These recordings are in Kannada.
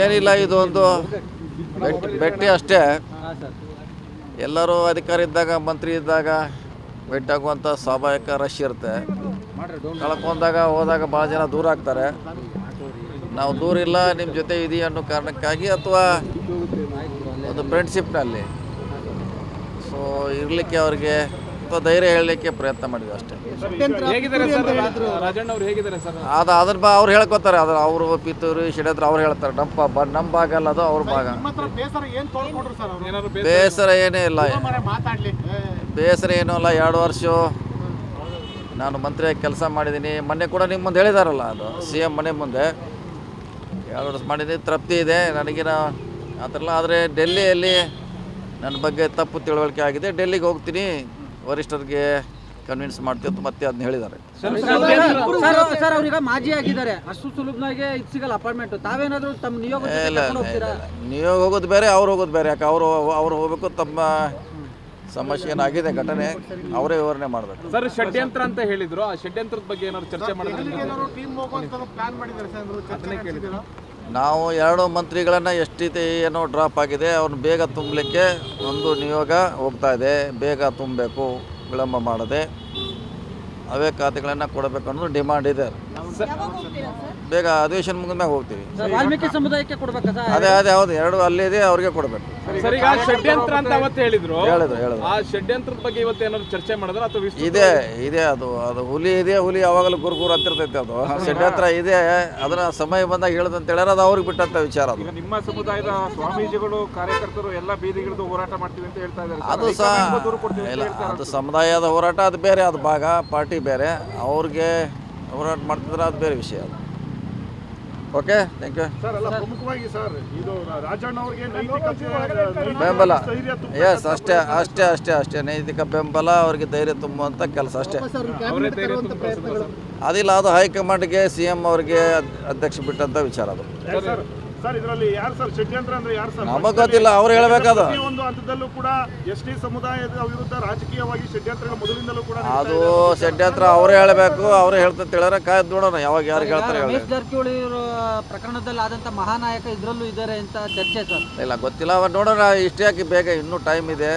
ಏನಿಲ್ಲ, ಇದು ಒಂದು ಭೇಟಿ ಅಷ್ಟೇ. ಎಲ್ಲರೂ ಅಧಿಕಾರ ಇದ್ದಾಗ, ಮಂತ್ರಿ ಇದ್ದಾಗ ಭೇಟಿ ಆಗುವಂಥ ಸ್ವಾಭಾವಿಕ ರಶ್ ಇರುತ್ತೆ. ಕಳ್ಕೊಂಡಾಗ ಹೋದಾಗ ಭಾಳ ಜನ ದೂರ ಆಗ್ತಾರೆ. ನಾವು ದೂರ ಇಲ್ಲ, ನಿಮ್ಮ ಜೊತೆ ಇದೆಯಾ ಅನ್ನೋ ಕಾರಣಕ್ಕಾಗಿ ಅಥವಾ ಒಂದು ಫ್ರೆಂಡ್ಶಿಪ್ನಲ್ಲಿ ಸೊ ಇರಲಿಕ್ಕೆ ಅವ್ರಿಗೆ ಅಥವಾ ಧೈರ್ಯ ಹೇಳಲಿಕ್ಕೆ ಪ್ರಯತ್ನ ಮಾಡಿದ್ವಿ ಅಷ್ಟೇ. ಅದನ್ನ ಅವ್ರು ಹೇಳ್ಕೊತಾರೆ. ಅದು ಅವರು ಪಿತೂರು ಷಡ್ಯಂತ್ರ ಅವ್ರು ಹೇಳ್ತಾರೆ. ನಮ್ಮ ಭಾಗ ಅಲ್ಲ, ಅದು ಅವ್ರ ಭಾಗ. ಬೇಸರ ಏನೇ ಇಲ್ಲ, ಬೇಸರ ಏನೂ ಇಲ್ಲ. 2 ವರ್ಷ ನಾನು ಮಂತ್ರಿಯಾಗಿ ಕೆಲಸ ಮಾಡಿದ್ದೀನಿ. ಮೊನ್ನೆ ಕೂಡ ನಿಮ್ಮ ಮುಂದೆ ಹೇಳಿದಾರಲ್ಲ, ಅದು CM ಮನೆ ಮುಂದೆ 2 ವರ್ಷ ಮಾಡಿದ್ದೀನಿ. ತೃಪ್ತಿ ಇದೆ ನನಗೇನು ಆ ಥರ. ಆದರೆ ಡೆಲ್ಲಿಯಲ್ಲಿ ನನ್ನ ಬಗ್ಗೆ ತಪ್ಪು ತಿಳುವಳಿಕೆ ಆಗಿದೆ. ಡೆಲ್ಲಿಗೆ ಹೋಗ್ತೀನಿ, ವರಿಷ್ಠರಿಗೆ ಕನ್ವಿನ್ಸ್ ಮಾಡ್ತೀವಿ ಅಂತ ಮತ್ತೆ ಅದನ್ನ ಹೇಳಿದ್ದಾರೆ. ಸರ್ ಅವ್ರೀಗ ಮಾಜಿ ಆಗಿದ್ದಾರೆ, ಅಷ್ಟು ಸುಲಭನಾಗೆ ಇದು ಸಿಗಲ್ಲ ಅಪಾಯಿಂಟ್ಮೆಂಟ್. ತಾವೇನಾದರೂ ತಮ್ಮ ನಿಯೋಗ ನಿಯೋಗ ಹೋಗೋದು ಬೇರೆ, ಅವ್ರು ಹೋಗೋದು ಬೇರೆ. ಯಾಕೆ ಅವ್ರು ಹೋಗ್ಬೇಕು, ತಮ್ಮ ಸಮಸ್ಯೆ ಏನಾಗಿದೆ ಘಟನೆ ಅವರೇ ವಿವರಣೆ ಮಾಡಬೇಕು. ಸರ್ ಷಡ್ಯಂತ್ರ ಅಂತ ಹೇಳಿದ್ರು, ಆ ಷಡ್ಯಂತ್ರದ ಬಗ್ಗೆ ಏನಾದ್ರು ಚರ್ಚೆ ಮಾಡಿದ್ರೆ ನಾವು 2 ಮಂತ್ರಿಗಳನ್ನು ಎಷ್ಟಿದೆ ಏನೋ ಡ್ರಾಪ್ ಆಗಿದೆ, ಅವ್ರನ್ನ ಬೇಗ ತುಂಬಲಿಕ್ಕೆ ಒಂದು ನಿಯೋಗ ಹೋಗ್ತಾ ಇದೆ. ಬೇಗ ತುಂಬಬೇಕು, ವಿಳಂಬ ಮಾಡದೆ ಅವೇ ಖಾತೆಗಳನ್ನು ಕೊಡಬೇಕು ಅನ್ನೋದು ಡಿಮಾಂಡ್ ಇದೆ. ಬೇಗ ಅಧಿವೇಶನ ಮುಗಿದ್ಮ್ಯಾಗ ಹೋಗ್ತೀವಿ. ವಾಲ್ಮೀಕಿ ಸಮುದಾಯಕ್ಕೆ ಕೊಡಬೇಕಾ ಸರ್? ಅದೇ ಯಾವುದು 2 ಅಲ್ಲಿದೆ, ಅವ್ರಿಗೆ ಕೊಡಬೇಕು. ಸರ್ ಈಗ ಷಡ್ಯಂತ್ರ ಅಂತ ಅವತ್ತು ಹೇಳಿದ್ರು, ಹೇಳಿದ್ರು. ಆ ಷಡ್ಯಂತ್ರದ ಬಗ್ಗೆ ಇವತ್ತು ಏನಾದ್ರು ಚರ್ಚೆ ಮಾಡಿದ್ರೆ ಅಥವಾ ಇದೆ ಅದು ಹುಲಿ ಇದೆ. ಹುಲಿ ಯಾವಾಗಲೂ ಗುರುಗುರು ಹತ್ತಿರ್ತೈತೆ. ಅದು ಷಡ್ಯಂತ್ರ ಇದೆ, ಅದನ್ನ ಸಮಯ ಬಂದಾಗ ಹೇಳದಂತ ಹೇಳ್ಯಾರ. ಅದು ಅವ್ರಿಗೆ ಬಿಟ್ಟಂತ ವಿಚಾರ. ಅದು ನಿಮ್ಮ ಸಮುದಾಯದ ಸ್ವಾಮೀಜಿಗಳು ಕಾರ್ಯಕರ್ತರು ಎಲ್ಲ ಬೀದಿಗಿಳಿದು ಹೋರಾಟ ಮಾಡ್ತೀವಿ ಅಂತ ಹೇಳ್ತಾ ಇದ್ದಾರೆ. ಅದು ಸಹ ಇಲ್ಲ, ಅದು ಸಮುದಾಯದ ಹೋರಾಟ, ಅದು ಬೇರೆ. ಅದು ಭಾಗ ಪಾರ್ಟಿ ಬೇರೆ. ಅವ್ರಿಗೆ ಹೋರಾಟ ಮಾಡ್ತಿದ್ರೆ ಅದು ಬೇರೆ ವಿಷಯ. ಅದು ಓಕೆ, ಥ್ಯಾಂಕ್ ಯು. ಪ್ರಮುಖವಾಗಿ ಸರ್, ಇದು ರಾಜಣ್ಣ ಅವರಿಗೆ ಬೆಂಬಲ. ಎಸ್, ಅಷ್ಟೇ ನೈತಿಕ ಬೆಂಬಲ, ಅವ್ರಿಗೆ ಧೈರ್ಯ ತುಂಬುವಂಥ ಕೆಲಸ ಅಷ್ಟೇ. ಅದಿಲ್ಲ, ಅದು ಹೈಕಮಾಂಡ್ಗೆ CM ಅವ್ರಿಗೆ ಅಧ್ಯಕ್ಷ ಬಿಟ್ಟಂಥ ವಿಚಾರ. ಅದು ಸರ್ ಇದರಲ್ಲಿ ಯಾರು ಸರ್ ಷಡ್ಯಂತ್ರ ಅಂದ್ರೆ ಯಾರು ಸರ್? ನಮಗೆ ಗೊತ್ತಿಲ್ಲ, ಅವ್ರು ಹೇಳ್ಬೇಕಾದ. ಒಂದು ಹಂತದಲ್ಲೂ ಕೂಡ ST ಸಮುದಾಯದ ವಿರುದ್ಧ ರಾಜಕೀಯವಾಗಿ ಷಡ್ಯಂತ್ರ ಮೊದಲಿಂದಲೂ ಕೂಡ ಅದು ಷಡ್ಯಂತ್ರ ಅವರೇ ಹೇಳಬೇಕು. ಅವರೇ ಹೇಳ್ತಂತ ಹೇಳ್ಯಾರ. ಕಾಯ್ದು ನೋಡೋಣ ಯಾವಾಗ ಯಾರು ಹೇಳ್ತಾರೆ. ರಮೇಶ್ ಜಾರಕಿಹೊಳಿ ಪ್ರಕರಣದಲ್ಲಿ ಆದಂತ ಮಹಾನಾಯಕ ಇದರಲ್ಲೂ ಇದ್ದಾರೆ ಅಂತ ಚರ್ಚೆ ಸರ್. ಇಲ್ಲ, ಗೊತ್ತಿಲ್ಲ. ಅವ ನೋಡೋಣ. ಇಷ್ಟೇ ಯಾಕೆ ಬೇಗ, ಇನ್ನೂ ಟೈಮ್ ಇದೆ.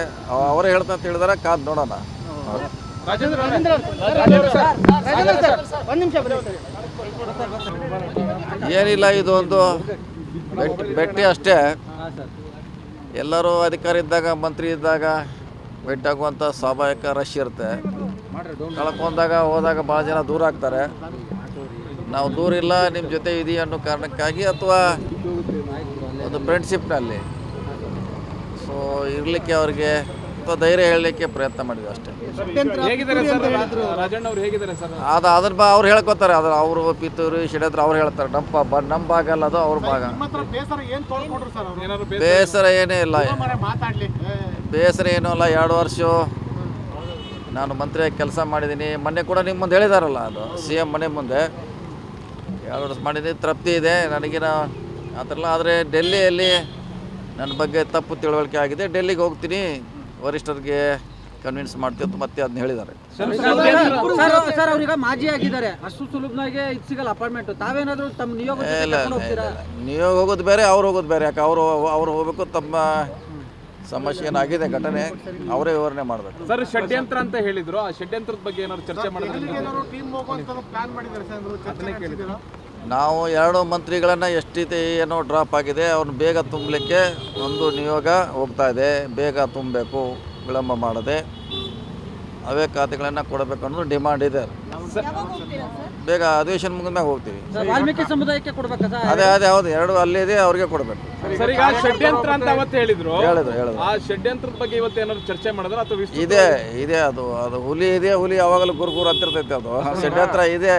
ಅವರೇ ಹೇಳ್ತಂತ ಹೇಳಿದಾರೆ, ಕಾದ್ ನೋಡೋಣ. ಏನಿಲ್ಲ, ಇದು ಒಂದು ಭೇಟಿ ಅಷ್ಟೇ. ಎಲ್ಲರೂ ಅಧಿಕಾರ ಇದ್ದಾಗ, ಮಂತ್ರಿ ಇದ್ದಾಗ ಭೇಟಿ ಆಗುವಂಥ ಸ್ವಾಭಾವಿಕ ರಶ್ ಇರುತ್ತೆ. ಕಳ್ಕೊಂಡಾಗ ಹೋದಾಗ ಭಾಳ ಜನ ದೂರ ಆಗ್ತಾರೆ. ನಾವು ದೂರ ಇಲ್ಲ, ನಿಮ್ಮ ಜೊತೆ ಇದೆಯಾ ಅನ್ನೋ ಕಾರಣಕ್ಕಾಗಿ ಅಥವಾ ಒಂದು ಫ್ರೆಂಡ್ಶಿಪ್ನಲ್ಲಿ ಸೊ ಇರಲಿಕ್ಕೆ ಅವ್ರಿಗೆ ಅಥವಾ ಧೈರ್ಯ ಹೇಳಲಿಕ್ಕೆ ಪ್ರಯತ್ನ ಮಾಡಿದ್ವಿ ಅಷ್ಟೇ. ಅದನ್ನ ಅವ್ರು ಹೇಳ್ಕೊತಾರೆ. ಅದು ಅವರು ಪಿತೂರು ಷಡ್ಯಂತ್ರ ಅವ್ರು ಹೇಳ್ತಾರೆ. ನಮ್ಮ ಭಾಗ ಅಲ್ಲ, ಅದು ಅವ್ರ ಭಾಗ. ಬೇಸರ ಏನೇ ಇಲ್ಲ, ಬೇಸರ ಏನೂ ಇಲ್ಲ. 2 ವರ್ಷ ನಾನು ಮಂತ್ರಿಯಾಗಿ ಕೆಲಸ ಮಾಡಿದ್ದೀನಿ. ಮೊನ್ನೆ ಕೂಡ ನಿಮ್ಮ ಮುಂದೆ ಹೇಳಿದಾರಲ್ಲ, ಅದು CM ಮನೆ ಮುಂದೆ 2 ವರ್ಷ ಮಾಡಿದ್ದೀನಿ. ತೃಪ್ತಿ ಇದೆ ನನಗೇನು ಆ ಥರ. ಆದರೆ ಡೆಲ್ಲಿಯಲ್ಲಿ ನನ್ನ ಬಗ್ಗೆ ತಪ್ಪು ತಿಳುವಳಿಕೆ ಆಗಿದೆ. ಡೆಲ್ಲಿಗೆ ಹೋಗ್ತೀನಿ, ವರಿಷ್ಠರಿಗೆ ಕನ್ವಿನ್ಸ್ ಮಾಡ್ತೀವಿ ಅಂತ ಮತ್ತೆ ಅದನ್ನ ಹೇಳಿದ್ದಾರೆ. ಸರ್ ಅವ್ರೀಗ ಮಾಜಿ ಆಗಿದ್ದಾರೆ, ಅಷ್ಟು ಸುಲಭನಾಗೆ ಇದು ಸಿಗಲ್ಲ ಅಪಾಯಿಂಟ್ಮೆಂಟ್. ತಾವೇನಾದರೂ ತಮ್ಮ ನಿಯೋಗ ನಿಯೋಗ ಹೋಗೋದು ಬೇರೆ, ಅವ್ರು ಹೋಗೋದು ಬೇರೆ. ಯಾಕೆ ಅವ್ರು ಹೋಗ್ಬೇಕು, ತಮ್ಮ ಸಮಸ್ಯೆ ಏನಾಗಿದೆ ಘಟನೆ ಅವರೇ ವಿವರಣೆ ಮಾಡಬೇಕು. ಸರ್ ಷಡ್ಯಂತ್ರ ಅಂತ ಹೇಳಿದ್ರು, ಆ ಷಡ್ಯಂತ್ರದ ಬಗ್ಗೆ ಏನಾದ್ರು ಚರ್ಚೆ ಮಾಡಿದ್ರೆ ನಾವು 2 ಮಂತ್ರಿಗಳನ್ನು ಎಷ್ಟಿದೆ ಏನೋ ಡ್ರಾಪ್ ಆಗಿದೆ, ಅವ್ರನ್ನ ಬೇಗ ತುಂಬಲಿಕ್ಕೆ ಒಂದು ನಿಯೋಗ ಹೋಗ್ತಾ ಇದೆ. ಬೇಗ ತುಂಬಬೇಕು, ವಿಳಂಬ ಮಾಡದೆ ಅವೇ ಖಾತೆಗಳನ್ನು ಕೊಡಬೇಕು ಅನ್ನೋದು ಡಿಮಾಂಡ್ ಇದೆ. ಬೇಗ ಅಧಿವೇಶನ ಮುಗಿದ್ಮ್ಯಾಗ ಹೋಗ್ತೀವಿ. ವಾಲ್ಮೀಕಿ ಸಮುದಾಯಕ್ಕೆ ಕೊಡಬೇಕಾ ಸರ್? ಅದೇ ಯಾವುದು 2 ಅಲ್ಲಿದೆ, ಅವ್ರಿಗೆ ಕೊಡಬೇಕು. ಸರ್ ಈಗ ಷಡ್ಯಂತ್ರ ಅಂತ ಅವತ್ತು ಹೇಳಿದ್ರು, ಹೇಳಿದ್ರು. ಆ ಷಡ್ಯಂತ್ರದ ಬಗ್ಗೆ ಇವತ್ತು ಏನಾದ್ರು ಚರ್ಚೆ ಮಾಡಿದ್ರೆ ಅಥವಾ ಇದೆ. ಅದು ಹುಲಿ ಇದೆ. ಹುಲಿ ಯಾವಾಗಲೂ ಗುರುಗುರು ಹತ್ತಿರ್ತೈತೆ. ಅದು ಷಡ್ಯಂತ್ರ ಇದೆ,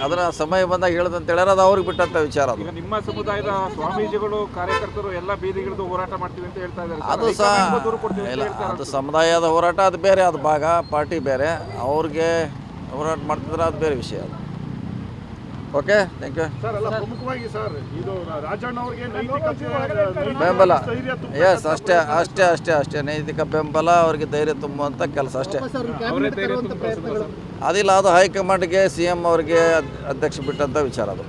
ಅದನ್ನ ಸಮಯ ಬಂದಾಗ ಹೇಳದಂತ ಹೇಳ್ಯಾರ. ಅದು ಅವ್ರಿಗೆ ಬಿಟ್ಟಂತ ವಿಚಾರ. ಅದು ನಿಮ್ಮ ಸಮುದಾಯದ ಸ್ವಾಮೀಜಿಗಳು ಕಾರ್ಯಕರ್ತರು ಎಲ್ಲ ಬೀದಿಗಿಳಿದು ಹೋರಾಟ ಮಾಡ್ತೀವಿ ಅಂತ ಹೇಳ್ತಾ ಇದ್ದಾರೆ. ಅದು ಸಹ ಇಲ್ಲ, ಅದು ಸಮುದಾಯದ ಹೋರಾಟ, ಅದು ಬೇರೆ. ಅದು ಭಾಗ ಪಾರ್ಟಿ ಬೇರೆ. ಅವ್ರಿಗೆ ಹೋರಾಟ ಮಾಡ್ತಿದ್ರೆ ಅದು ಬೇರೆ ವಿಷಯ. ಅದು ಓಕೆ, ಥ್ಯಾಂಕ್ ಯು. ಪ್ರಮುಖವಾಗಿ ಸರ್, ಇದು ರಾಜಣ್ಣ ಅವರಿಗೆ ಬೆಂಬಲ. ಎಸ್, ಅಷ್ಟೇ ನೈತಿಕ ಬೆಂಬಲ, ಅವ್ರಿಗೆ ಧೈರ್ಯ ತುಂಬುವಂಥ ಕೆಲಸ ಅಷ್ಟೇ. ಅದಿಲ್ಲ, ಅದು ಹೈಕಮಾಂಡ್ಗೆ CM ಅವ್ರಿಗೆ ಅಧ್ಯಕ್ಷ ಬಿಟ್ಟಂಥ ವಿಚಾರ. ಅದು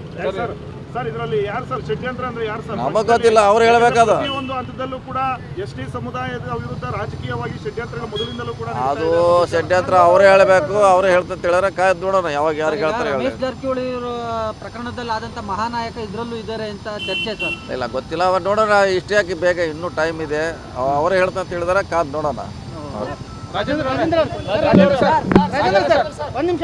ಸರ್ ಇದರಲ್ಲಿ ಯಾರು ಸರ್ ಷಡ್ಯಂತ್ರ ಅಂದ್ರೆ ಯಾರು ಸರ್? ನಮಗೆ ಗೊತ್ತಿಲ್ಲ, ಅವ್ರು ಹೇಳ್ಬೇಕಾದ. ಒಂದು ಹಂತದಲ್ಲೂ ಕೂಡ ಎಸ್ಟಿ ಸಮುದಾಯದ ವಿರುದ್ಧ ರಾಜಕೀಯವಾಗಿ ಷಡ್ಯಂತ್ರಗಳು ಮೊದಲಿಂದಲೂ ಕೂಡ ಅದು ಷಡ್ಯಂತ್ರ ಅವರೇ ಹೇಳಬೇಕು, ಅವರೇ ಹೇಳ್ತಂತ ಹೇಳಿದ್ರೆ ಕಾಯ್ದು ನೋಡೋಣ ಯಾವಾಗ ಯಾರು ಹೇಳ್ತಾರೆ ಹೇಳಿ. ರಮೇಶ್ ಜಾರಕಿಹೊಳಿ ಪ್ರಕರಣದಲ್ಲಿ ಆದಂತ ಮಹಾನಾಯಕ ಇದ್ರಲ್ಲೂ ಇದ್ದಾರೆ ಅಂತ ಚರ್ಚೆ ಸರ್. ಇಲ್ಲ ಗೊತ್ತಿಲ್ಲ, ಅವ ನೋಡೋಣ. ಇಷ್ಟೇ ಯಾಕೆ ಬೇಗ, ಇನ್ನೂ ಟೈಮ್ ಇದೆ. ಅವರೇ ಹೇಳ್ತಂತ ಹೇಳಿದಾರೆ, ಕಾದು ನೋಡೋಣ. ರಾಜೇಂದ್ರ ಸರ್, ಒಂದು ನಿಮಿಷ